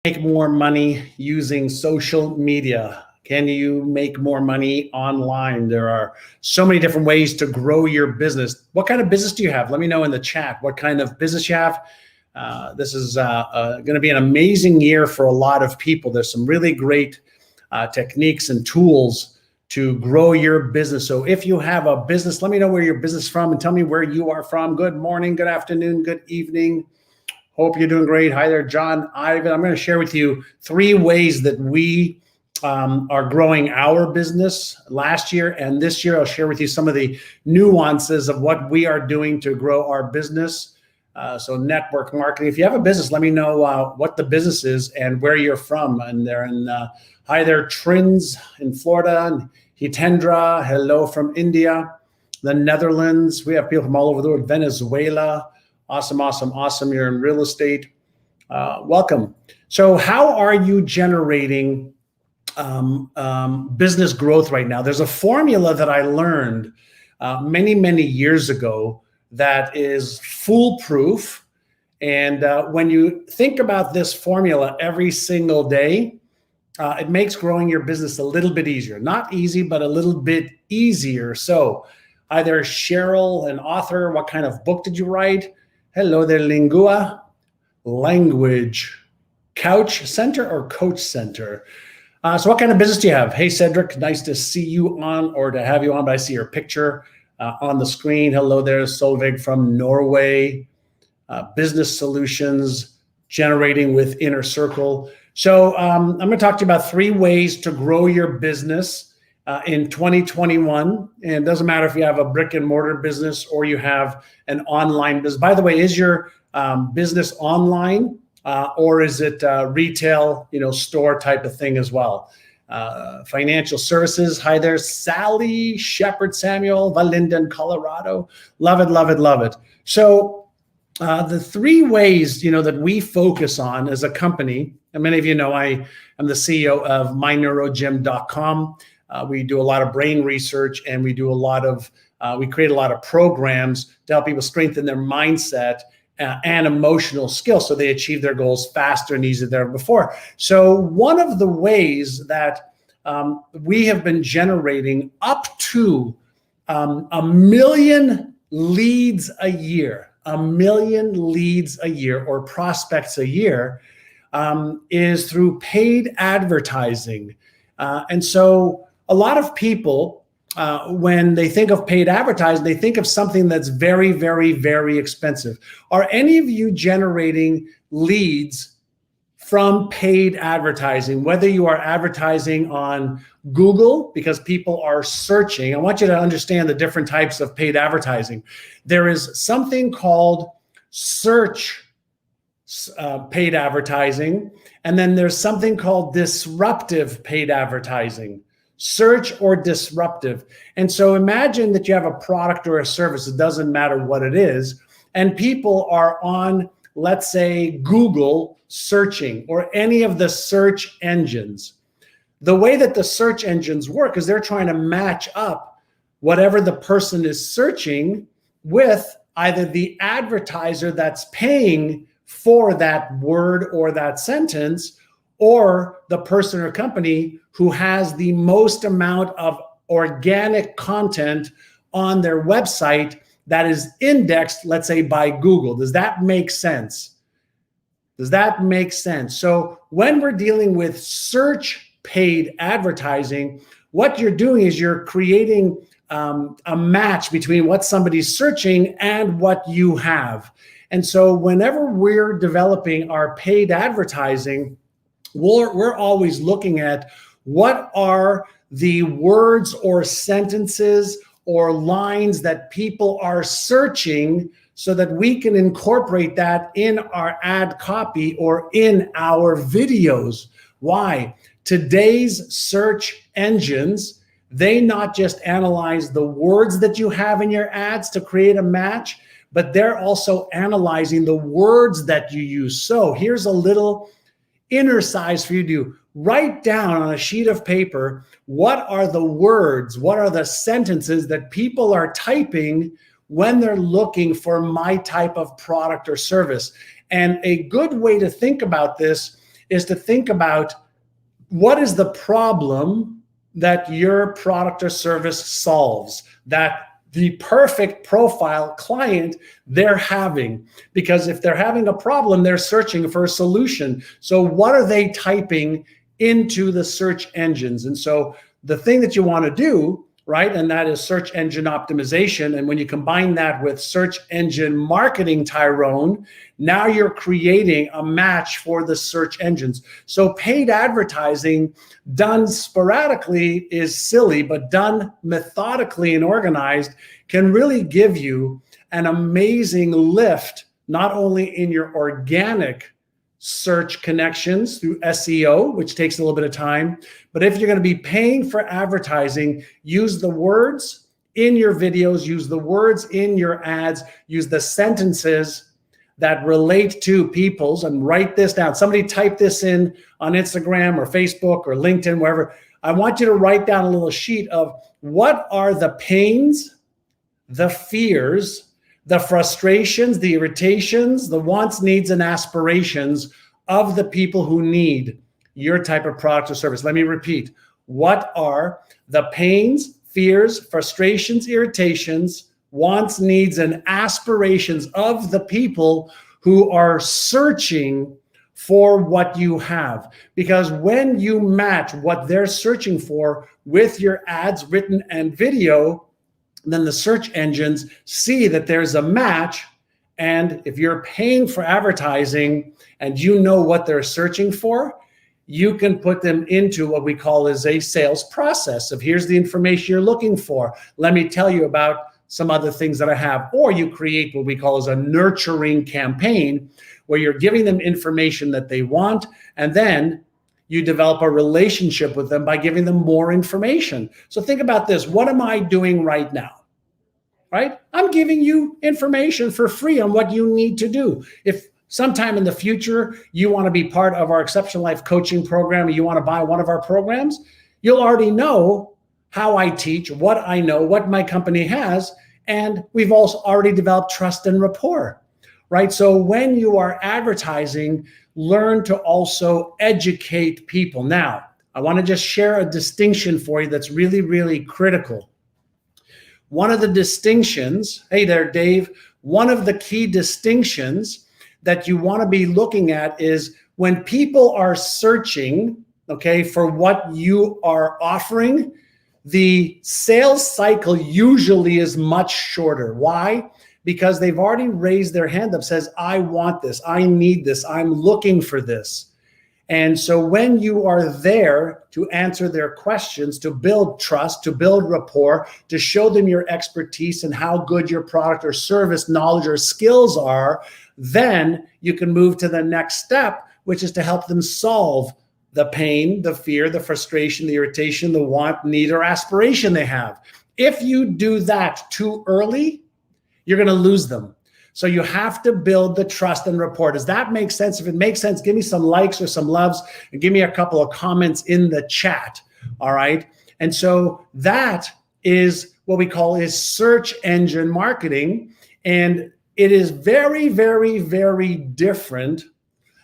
Make more money using social media? Can you make more money online? There are so many different ways to grow your business. What kind of business do you have? Let me know in the chat what kind of business you have. This is going to be an amazing year for a lot of people. There's some really great techniques and tools to grow your business. So if you have a business, let me know where your business is from and tell me where you are from. Good morning, good afternoon, good evening. Hope you're doing great. Hi there, John, Ivan. I'm going to share with you 3 ways that we are growing our business last year and this year. I'll share with you some of the nuances of what we are doing to grow our business. So network marketing. If you have a business, let me know what the business is and where you're from. And they're in, hi there, Trins in Florida, and Hitendra, hello from India, the Netherlands. We have people from all over the world, Venezuela. Awesome, awesome, awesome. You're in real estate. Welcome. So how are you generating business growth right now? There's a formula that I learned many, many years ago that is foolproof. And when you think about this formula every single day, it makes growing your business a little bit easier. Not easy, but a little bit easier. So hi there, Cheryl, an author. What kind of book did you write? Hello there, Lingua. Language. Couch Center or Coach Center? So what kind of business do you have? Hey, Cedric, nice to see you on or to have you on, but I see your picture on the screen. Hello there, Solveig from Norway. Business solutions, generating with Inner Circle. So I'm going to talk to you about 3 ways to grow your business in 2021. And it doesn't matter if you have a brick and mortar business or you have an online business. By the way, is your business online or is it retail, store type of thing as well? Financial services. Hi there, Sally, Sheppard, Samuel, Valinden, Colorado. Love it, love it, love it. So the 3 ways, that we focus on as a company, and many of you know I am the CEO of myneurogym.com. We do a lot of brain research and we do a lot of, we create a lot of programs to help people strengthen their mindset and emotional skills so they achieve their goals faster and easier than before. So one of the ways that we have been generating up to 1 million leads a year, 1 million leads a year or prospects a year is through paid advertising. And so a lot of people, when they think of paid advertising, they think of something that's very, very, very expensive. Are any of you generating leads from paid advertising, whether you are advertising on Google because people are searching? I want you to understand the different types of paid advertising. There is something called search paid advertising, and then there's something called disruptive paid advertising. Search or disruptive. And so imagine that you have a product or a service, it doesn't matter what it is, and people are on, let's say, Google searching or any of the search engines. The way that the search engines work is they're trying to match up whatever the person is searching with either the advertiser that's paying for that word or that sentence, or the person or company who has the most amount of organic content on their website that is indexed, let's say, by Google. Does that make sense? Does that make sense? So when we're dealing with search paid advertising, what you're doing is you're creating a match between what somebody's searching and what you have. And so whenever we're developing our paid advertising, we're always looking at what are the words or sentences or lines that people are searching so that we can incorporate that in our ad copy or in our videos. Why? Today's search engines, they not just analyze the words that you have in your ads to create a match, but they're also analyzing the words that you use. So here's a little exercise for you to write down on a sheet of paper. What are the words? What are the sentences that people are typing when they're looking for my type of product or service? And a good way to think about this is to think about what is the problem that your product or service solves, that the perfect profile client they're having. Because if they're having a problem, they're searching for a solution. So what are they typing into the search engines? And so the thing that you want to do, right, and that is search engine optimization. And when you combine that with search engine marketing, Tyrone, now you're creating a match for the search engines. So paid advertising done sporadically is silly, but done methodically and organized can really give you an amazing lift, not only in your organic search connections through SEO, which takes a little bit of time, but if you're going to be paying for advertising, use the words in your videos, use the words in your ads, use the sentences that relate to people's, and write this down. Somebody type this in on Instagram or Facebook or LinkedIn, wherever. I want you to write down a little sheet of what are the pains, the fears, the frustrations, the irritations, the wants, needs, and aspirations of the people who need your type of product or service. Let me repeat. What are the pains, fears, frustrations, irritations, wants, needs, and aspirations of the people who are searching for what you have? Because when you match what they're searching for with your ads, written and video, then the search engines see that there's a match. And if you're paying for advertising and you know what they're searching for, you can put them into what we call is a sales process of here's the information you're looking for. Let me tell you about some other things that I have. Or you create what we call as a nurturing campaign where you're giving them information that they want, and then you develop a relationship with them by giving them more information. So think about this. What am I doing right now? Right? I'm giving you information for free on what you need to do. If sometime in the future you want to be part of our Exceptional Life coaching program, or you want to buy one of our programs, you'll already know how I teach, what I know, what my company has, and we've also already developed trust and rapport. Right? So when you are advertising, learn to also educate people. Now, I want to just share a distinction for you that's really, really critical. One of the distinctions, hey there, Dave, one of the key distinctions that you want to be looking at is when people are searching, okay, for what you are offering, the sales cycle usually is much shorter. Why? Because they've already raised their hand up, says, I want this, I need this, I'm looking for this. And so when you are there to answer their questions, to build trust, to build rapport, to show them your expertise and how good your product or service knowledge or skills are, then you can move to the next step, which is to help them solve the pain, the fear, the frustration, the irritation, the want, need, or aspiration they have. If you do that too early, you're going to lose them. So you have to build the trust and rapport. Does that make sense? If it makes sense, give me some likes or some loves and give me a couple of comments in the chat. All right. And so that is what we call is search engine marketing. And it is very, very, very different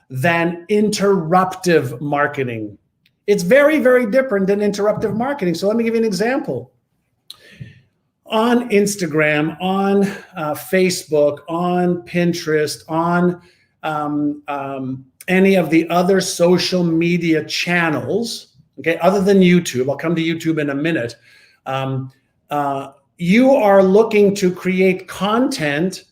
than interruptive marketing. It's very, very different than interruptive marketing. So let me give you an example. On Instagram, on Facebook, on Pinterest, on any of the other social media channels, okay, other than YouTube, I'll come to YouTube in a minute, you are looking to create content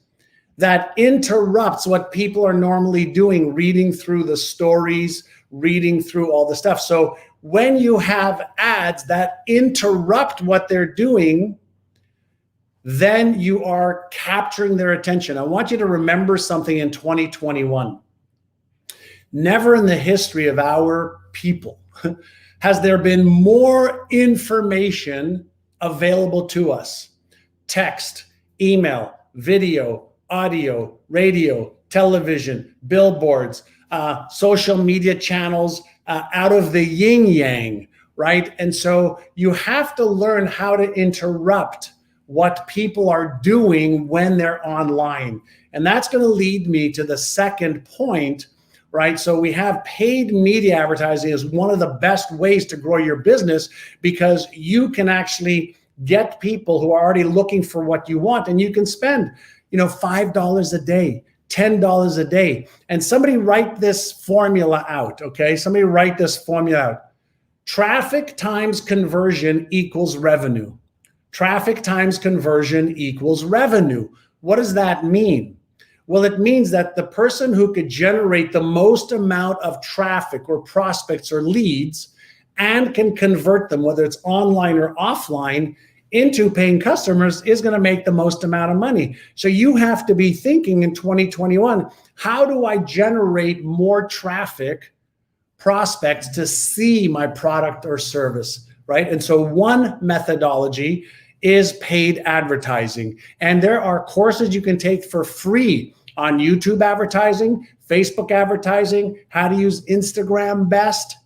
that interrupts what people are normally doing, reading through the stories, reading through all the stuff. So when you have ads that interrupt what they're doing, then you are capturing their attention. I want you to remember something in 2021. Never in the history of our people has there been more information available to us. Text, email, video, audio, radio, television, billboards, social media channels, out of the yin yang, right? And so you have to learn how to interrupt what people are doing when they're online. And that's going to lead me to the second point, right? So we have paid media advertising as one of the best ways to grow your business, because you can actually get people who are already looking for what you want, and you can spend, $5 a day, $10 a day. And somebody write this formula out, okay? Somebody write this formula out. Traffic times conversion equals revenue. Traffic times conversion equals revenue. What does that mean? Well, it means that the person who could generate the most amount of traffic or prospects or leads and can convert them, whether it's online or offline, into paying customers is going to make the most amount of money. So you have to be thinking in 2021, how do I generate more traffic, prospects to see my product or service, right? And so one methodology is paid advertising. And there are courses you can take for free on YouTube advertising, Facebook advertising, how to use Instagram best.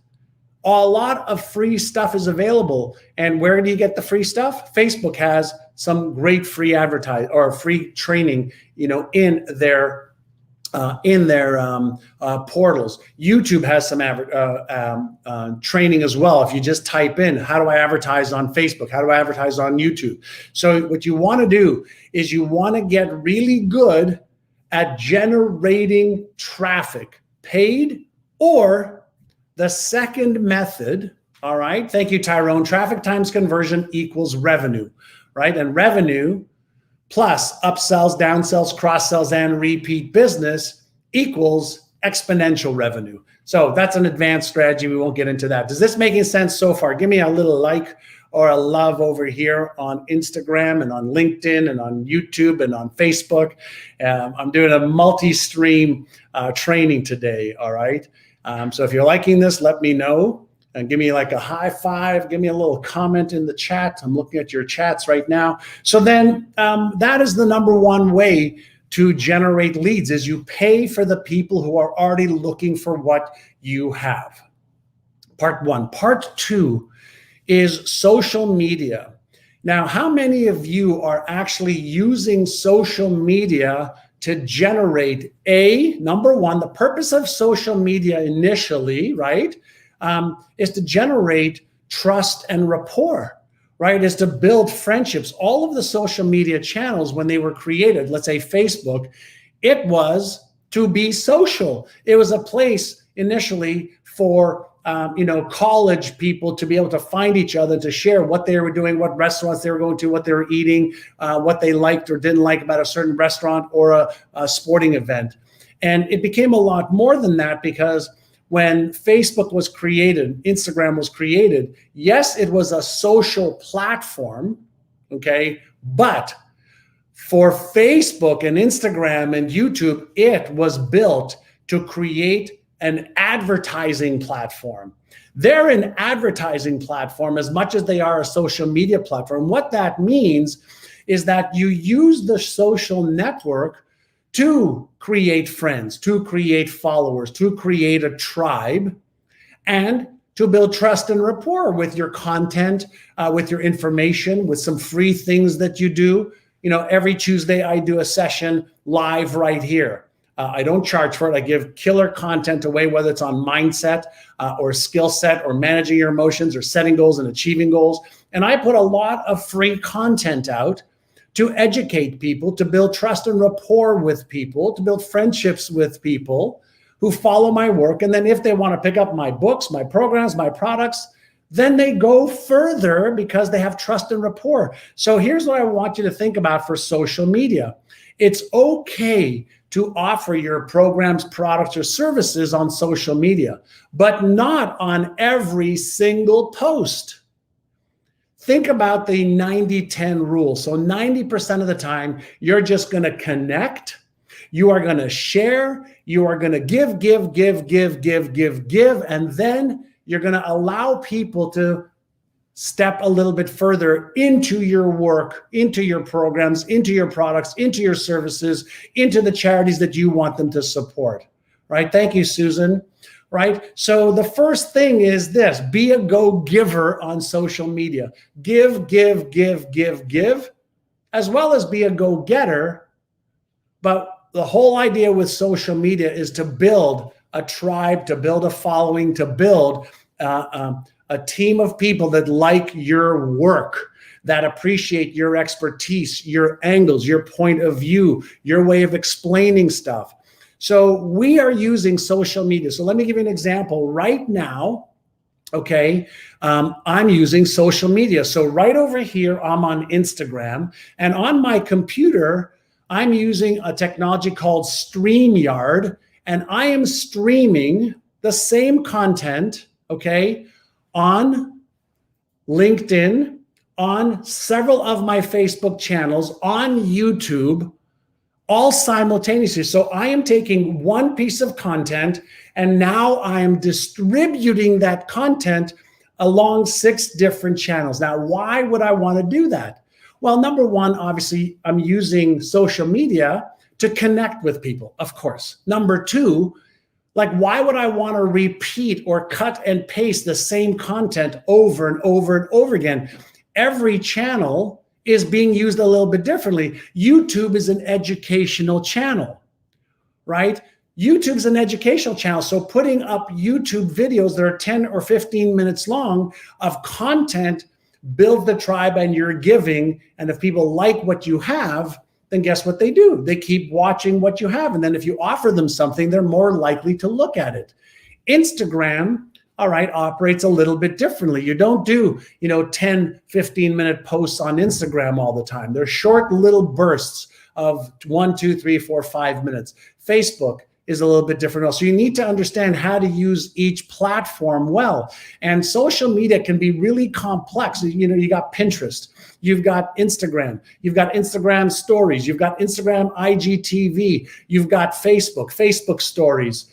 A lot of free stuff is available. And where do you get the free stuff? Facebook has some great free advertising or free training, in their portals. YouTube has some training as well. If you just type in, how do I advertise on Facebook? How do I advertise on YouTube? So what you want to do is you want to get really good at generating traffic, paid, or the second method. All right. Thank you, Tyrone. Traffic times conversion equals revenue, right? And revenue plus upsells, downsells, cross-sells, and repeat business equals exponential revenue. So that's an advanced strategy. We won't get into that. Does this make sense so far? Give me a little like or a love over here on Instagram and on LinkedIn and on YouTube and on Facebook. I'm doing a multi-stream training today, all right? So if you're liking this, let me know. And give me like a high five, give me a little comment in the chat. I'm looking at your chats right now. So then that is the number one way to generate leads, is you pay for the people who are already looking for what you have. Part one. Part two is social media. Now, how many of you are actually using social media to generate number one, the purpose of social media initially, right? Is to generate trust and rapport, right? Is to build friendships. All of the social media channels, when they were created, let's say Facebook, it was to be social. It was a place initially for college people to be able to find each other, to share what they were doing, what restaurants they were going to, what they were eating, what they liked or didn't like about a certain restaurant or a sporting event. And it became a lot more than that, because when Facebook was created, Instagram was created, yes, it was a social platform, okay? But for Facebook and Instagram and YouTube, it was built to create an advertising platform. They're an advertising platform as much as they are a social media platform. What that means is that you use the social network to create friends, to create followers, to create a tribe, and to build trust and rapport with your content, with your information, with some free things that you do. Every Tuesday I do a session live right here. I don't charge for it. I give killer content away, whether it's on mindset or skill set or managing your emotions or setting goals and achieving goals. And I put a lot of free content out to educate people, to build trust and rapport with people, to build friendships with people who follow my work. And then if they want to pick up my books, my programs, my products, then they go further because they have trust and rapport. So here's what I want you to think about for social media. It's okay to offer your programs, products, or services on social media, but not on every single post. Think about the 90-10 rule. So 90% of the time, you're just going to connect. You are going to share. You are going to give. And then you're going to allow people to step a little bit further into your work, into your programs, into your products, into your services, into the charities that you want them to support, right? Thank you, Susan, right? So the first thing is this: be a go-giver on social media. Give, as well as be a go-getter. But the whole idea with social media is to build a tribe, to build a following, to build a team of people that like your work, that appreciate your expertise, your angles, your point of view, your way of explaining stuff. So we are using social media. So let me give you an example. Right now, okay, I'm using social media. So right over here, I'm on Instagram, and on my computer, I'm using a technology called StreamYard, and I am streaming the same content, okay, on LinkedIn, on several of my Facebook channels, on YouTube, all simultaneously. So I am taking one piece of content and now I am distributing that content along 6 different channels. Now, why would I want to do that? Well, number one, obviously, I'm using social media to connect with people, of course. Number two, like, why would I want to repeat or cut and paste the same content over and over and over again? Every channel is being used a little bit differently. YouTube is an educational channel, right? YouTube's an educational channel. So putting up YouTube videos that are 10 or 15 minutes long of content builds the tribe and you're giving. And if people like what you have, then guess what they do? They keep watching what you have. And then if you offer them something, they're more likely to look at it. Instagram, all right, operates a little bit differently. You don't do, 10, 15-minute posts on Instagram all the time. They're short little bursts of 1, 2, 3, 4, 5 minutes. Facebook is a little bit different also. You need to understand how to use each platform well. And social media can be really complex. You got Pinterest, you've got Instagram, you've got Instagram stories, you've got Instagram IGTV, you've got Facebook stories.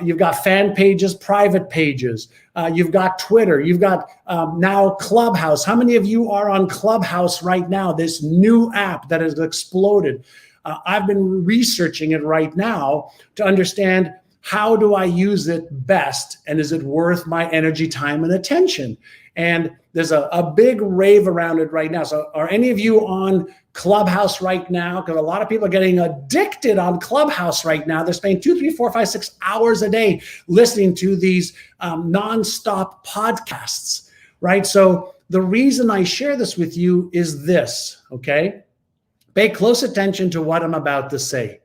You've got fan pages, private pages. You've got Twitter. You've got now Clubhouse. How many of you are on Clubhouse right now? This new app that has exploded. I've been researching it right now to understand, how do I use it best? And is it worth my energy, time, and attention? And there's a big rave around it right now. So are any of you on Clubhouse right now? Because a lot of people are getting addicted on Clubhouse right now. They're spending 2, 3, 4, 5, 6 hours a day listening to these nonstop podcasts, right? So the reason I share this with you is this, okay? Pay close attention to what I'm about to say.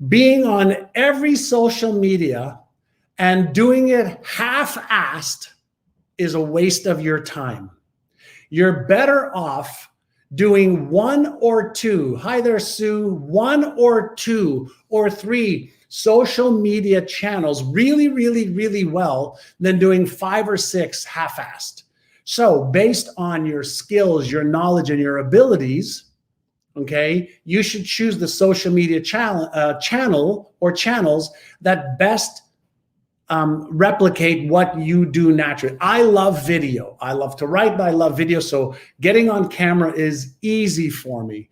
Being on every social media and doing it half-assed is a waste of your time. You're better off doing 1 or 2, hi there, Sue, 1 or 2 or 3 social media channels really, really, really well than doing 5 or 6 half-assed. So based on your skills, your knowledge, and your abilities, okay, you should choose the social media channel or channels that best replicate what you do naturally. I love video. I love to write, but I love video. So getting on camera is easy for me.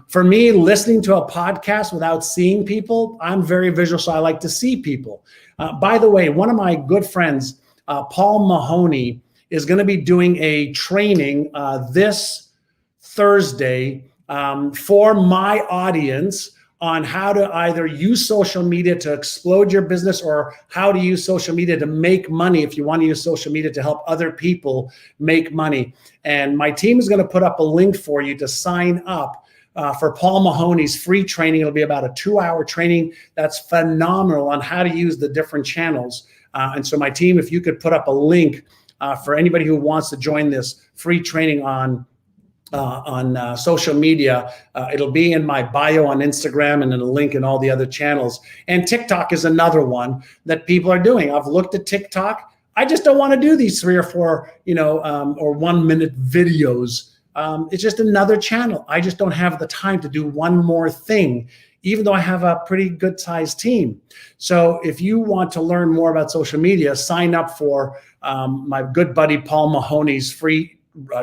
For me, listening to a podcast without seeing people, I'm very visual, so I like to see people. By the way, one of my good friends, Paul Mahoney, is going to be doing a training this Thursday for my audience on how to either use social media to explode your business or how to use social media to make money if you want to use social media to help other people make money. And my team is going to put up a link for you to sign up for Paul Mahoney's free training. It'll be about a 2-hour training that's phenomenal on how to use the different channels. And so my team, if you could put up a link for anybody who wants to join this free training on social media. It'll be in my bio on Instagram and then a link in all the other channels. And TikTok is another one that people are doing. I've looked at TikTok. I just don't want to do these 3 or 4, or 1-minute videos. It's just another channel. I just don't have the time to do one more thing, even though I have a pretty good sized team. So if you want to learn more about social media, sign up for my good buddy Paul Mahoney's free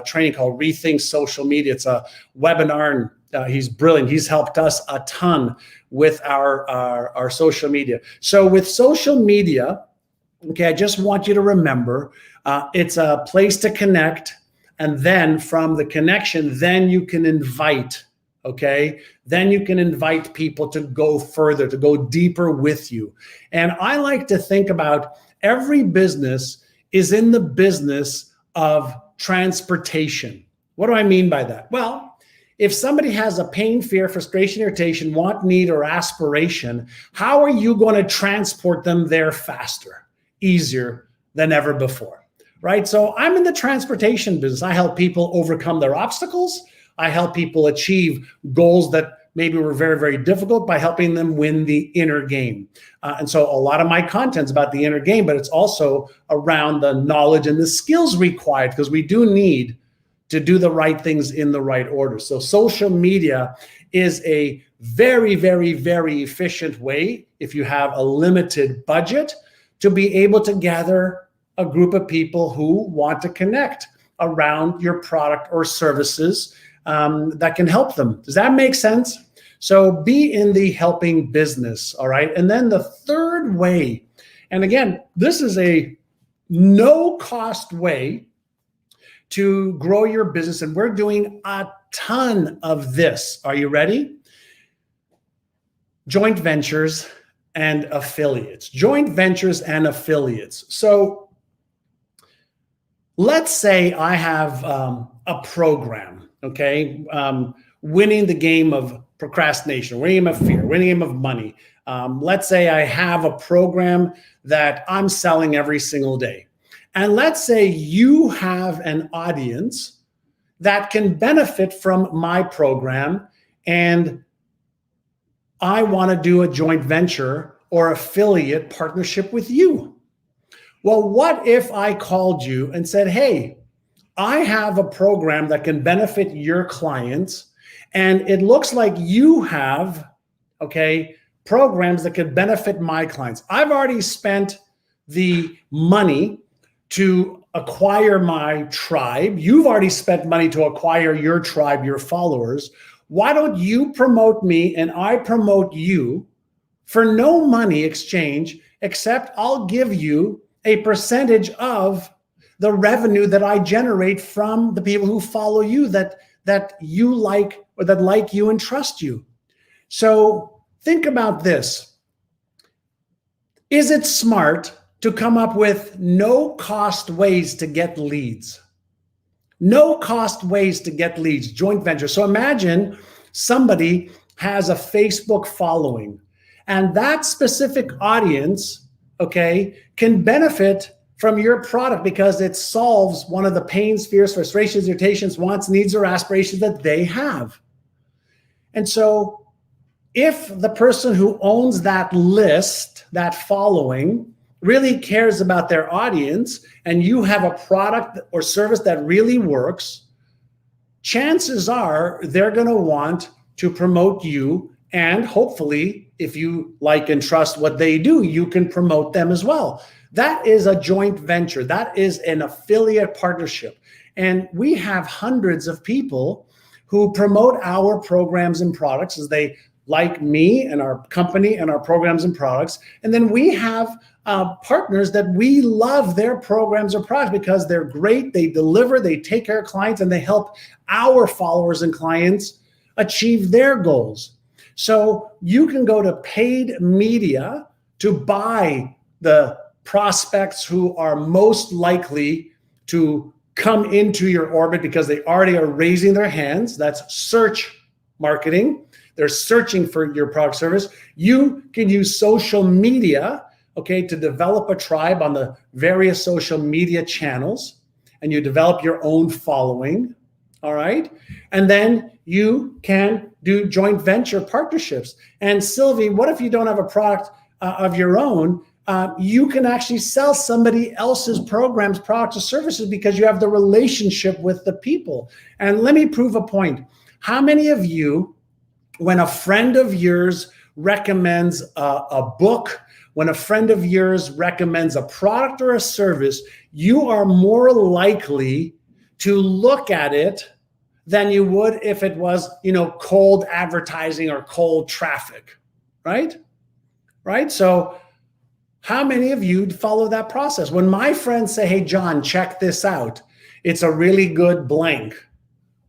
training called Rethink Social Media. It's a webinar, and he's brilliant. He's helped us a ton with our social media. So with social media, okay, I just want you to remember, it's a place to connect, and then from the connection, then you can invite okay, then you can invite people to go further, to go deeper with you. And I like to think about every business is in the business of transportation. What do I mean by that? Well, if somebody has a pain, fear, frustration, irritation, want, need, or aspiration, how are you going to transport them there faster, easier than ever before, right? So I'm in the transportation business. I help people overcome their obstacles. I help people achieve goals that maybe were very, very difficult by helping them win the inner game. And so a lot of my content's about the inner game, but it's also around the knowledge and the skills required, because we do need to do the right things in the right order. So social media is a very, very, very efficient way, if you have a limited budget, to be able to gather a group of people who want to connect around your product or services that can help them. Does that make sense? So be in the helping business, all right? And then the third way, and again, this is a no-cost way to grow your business, and we're doing a ton of this. Are you ready? Joint ventures and affiliates. Joint ventures and affiliates. So let's say I have a program, okay? Winning the game of procrastination, winning of fear, winning of money. Let's say I have a program that I'm selling every single day. And let's say you have an audience that can benefit from my program, and I want to do a joint venture or affiliate partnership with you. Well, what if I called you and said, hey, I have a program that can benefit your clients, and it looks like you have, okay, programs that could benefit my clients. I've already spent the money to acquire my tribe. You've already spent money to acquire your tribe, your followers. Why don't you promote me and I promote you for no money exchange, except I'll give you a percentage of the revenue that I generate from the people who follow you, that you like, or that like you and trust you. So think about this. Is it smart to come up with no-cost ways to get leads? No-cost ways to get leads, joint venture. So imagine somebody has a Facebook following, and that specific audience, okay, can benefit from your product because it solves one of the pains, fears, frustrations, irritations, wants, needs, or aspirations that they have. And so if the person who owns that list, that following, really cares about their audience, and you have a product or service that really works, chances are they're going to want to promote you, and hopefully, if you like and trust what they do, you can promote them as well. That is a joint venture. That is an affiliate partnership. And we have hundreds of people who promote our programs and products as they like me and our company and our programs and products. And then we have partners that we love their programs or products because they're great, they deliver, they take care of clients, and they help our followers and clients achieve their goals. So you can go to paid media to buy the prospects who are most likely to come into your orbit because they already are raising their hands. That's search marketing. They're searching for your product service. You can use social media, okay, to develop a tribe on the various social media channels, and you develop your own following, all right? And then you can do joint venture partnerships. And Sylvie, what if you don't have a product of your own? You can actually sell somebody else's programs, products, or services because you have the relationship with the people. And let me prove a point. How many of you, when a friend of yours recommends a book, when a friend of yours recommends a product or a service, you are more likely to look at it than you would if it was, cold advertising or cold traffic, right? Right? So how many of you follow that process? When my friends say, hey, John, check this out, it's a really good blank,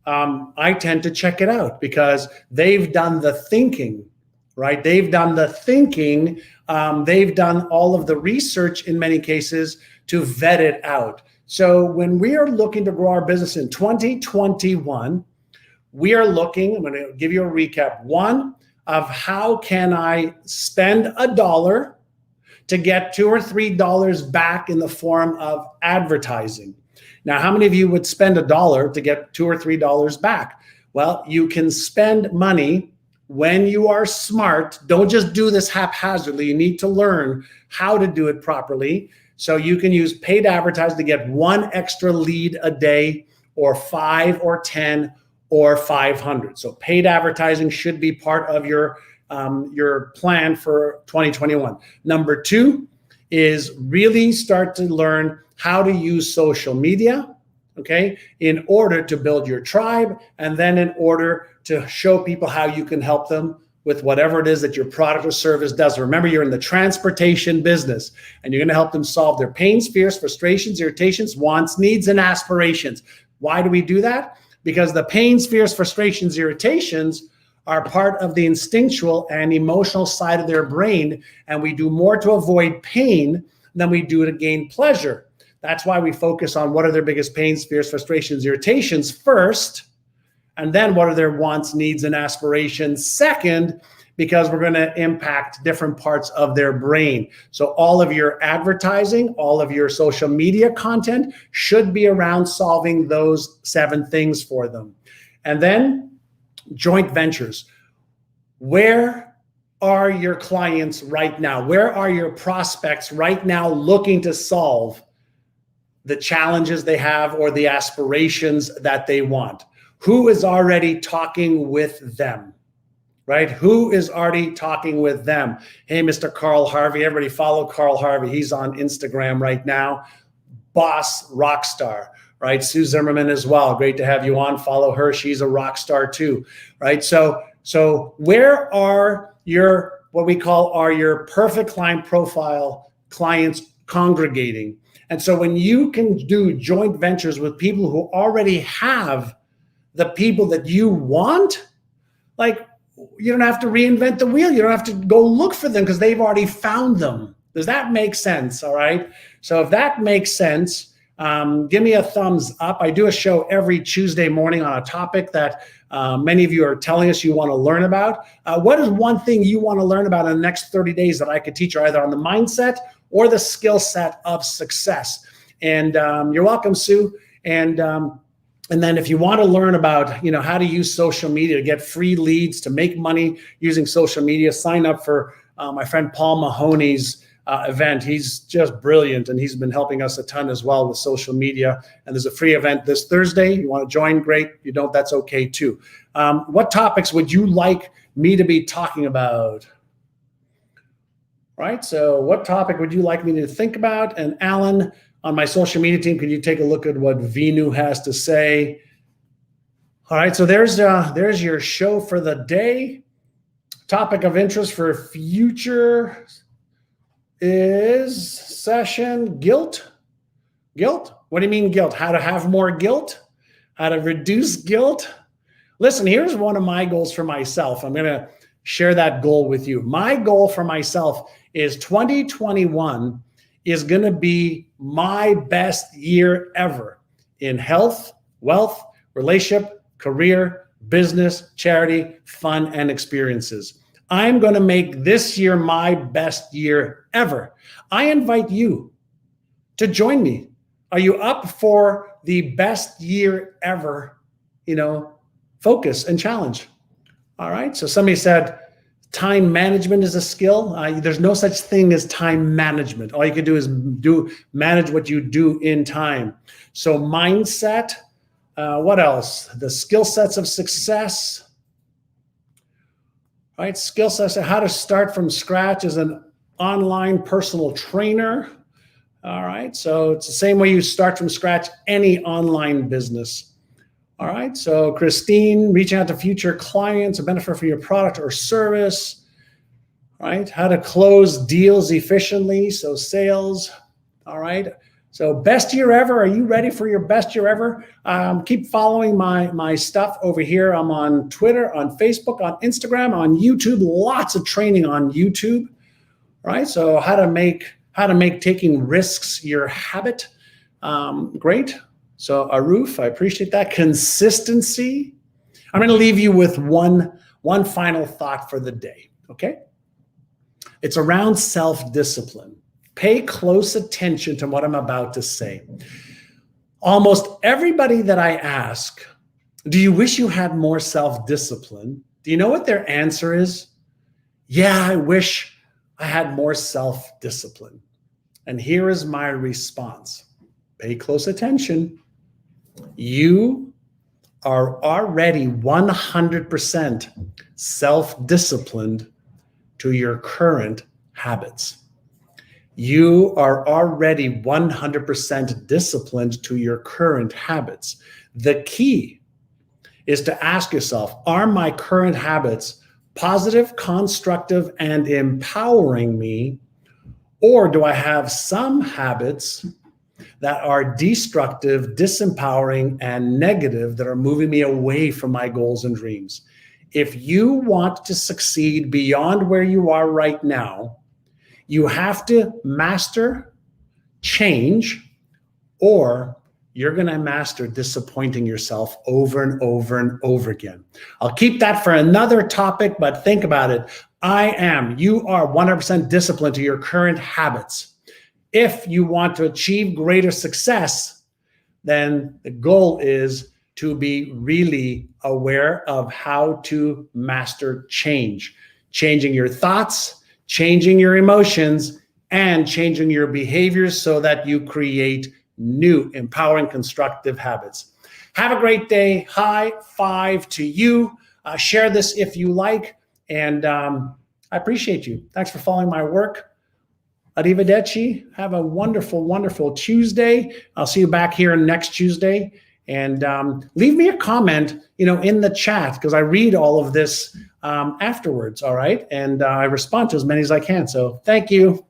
I tend to check it out because they've done the thinking, right? They've done the thinking. They've done all of the research in many cases to vet it out. So when we are looking to grow our business in 2021, we are looking, I'm going to give you a recap. One, of how can I spend $1 to get $2 or $3 back in the form of advertising. Now, how many of you would spend $1 to get $2 or $3 back? Well, you can spend money when you are smart. Don't just do this haphazardly. You need to learn how to do it properly. So you can use paid advertising to get 1 extra lead a day, or 5 or 10 or 500. So paid advertising should be part of your plan for 2021. Number 2 is really start to learn how to use social media, okay, in order to build your tribe, and then in order to show people how you can help them with whatever it is that your product or service does. Remember, you're in the transportation business, and you're going to help them solve their pains, fears, frustrations, irritations, wants, needs, and aspirations. Why do we do that? Because the pains, fears, frustrations, irritations are part of the instinctual and emotional side of their brain, and we do more to avoid pain than we do to gain pleasure. That's why we focus on what are their biggest pains, fears, frustrations, irritations first, and then what are their wants, needs, and aspirations second, because we're going to impact different parts of their brain. So all of your advertising, all of your social media content should be around solving those 7 things for them. And then joint ventures. Where are your clients right now? Where are your prospects right now looking to solve the challenges they have or the aspirations that they want? Who is already talking with them, right? Who is already talking with them? Hey, Mr. Carl Harvey, everybody follow Carl Harvey. He's on Instagram right now. Boss rock star, right? Sue Zimmerman as well. Great to have you on. Follow her. She's a rock star too, right? So where are your, what we call are your perfect client profile clients congregating? And so when you can do joint ventures with people who already have the people that you want, like, you don't have to reinvent the wheel. You don't have to go look for them because they've already found them. Does that make sense? All right. So if that makes sense, give me a thumbs up. I do a show every Tuesday morning on a topic that many of you are telling us you want to learn about. What is one thing you want to learn about in the next 30 days that I could teach you, either on the mindset or the skill set of success? And you're welcome, Sue. And then if you want to learn about, how to use social media to get free leads, to make money using social media, sign up for my friend Paul Mahoney's event. He's just brilliant, and he's been helping us a ton as well with social media. And there's a free event this Thursday. You want to join? Great. You don't, that's okay too. What topics would you like me to be talking about? Right. So what topic would you like me to think about? And Alan, on my social media team, could you take a look at what Vinu has to say? All right, so there's your show for the day. Topic of interest for future is session guilt. Guilt? What do you mean guilt? How to have more guilt? How to reduce guilt? Listen, here's one of my goals for myself. I'm going to share that goal with you. My goal for myself is 2021 is going to be my best year ever in health, wealth, relationship, career, business, charity, fun, and experiences. I'm going to make this year my best year ever. I invite you to join me. Are you up for the best year ever, focus and challenge? All right. So somebody said, time management is a skill. There's no such thing as time management. All you can do is manage what you do in time. So mindset, what else? The skill sets of success, right? Skill sets, how to start from scratch as an online personal trainer. All right. So it's the same way you start from scratch any online business. All right, so Christine, reaching out to future clients, a benefit for your product or service, right? How to close deals efficiently, so sales, all right? So best year ever. Are you ready for your best year ever? Keep following my stuff over here. I'm on Twitter, on Facebook, on Instagram, on YouTube. Lots of training on YouTube. Right? So how to make taking risks your habit. Great. So Aruf, I appreciate that. Consistency. I'm going to leave you with one final thought for the day. Okay? It's around self-discipline. Pay close attention to what I'm about to say. Almost everybody that I ask, do you wish you had more self-discipline? Do you know what their answer is? Yeah, I wish I had more self-discipline. And here is my response. Pay close attention. You are already 100% self-disciplined to your current habits. You are already 100% disciplined to your current habits. The key is to ask yourself, are my current habits positive, constructive, and empowering me? Or do I have some habits that are destructive, disempowering, and negative that are moving me away from my goals and dreams? If you want to succeed beyond where you are right now, you have to master change, or you're going to master disappointing yourself over and over and over again. I'll keep that for another topic, but think about it. You are 100% disciplined to your current habits. If you want to achieve greater success, then the goal is to be really aware of how to master change, changing your thoughts, changing your emotions, and changing your behaviors so that you create new, empowering, constructive habits. Have a great day. High five to you. Share this if you like, and I appreciate you. Thanks for following my work. Arrivederci. Have a wonderful, wonderful Tuesday. I'll see you back here next Tuesday. And leave me a comment, in the chat, because I read all of this afterwards. All right. And I respond to as many as I can. So thank you.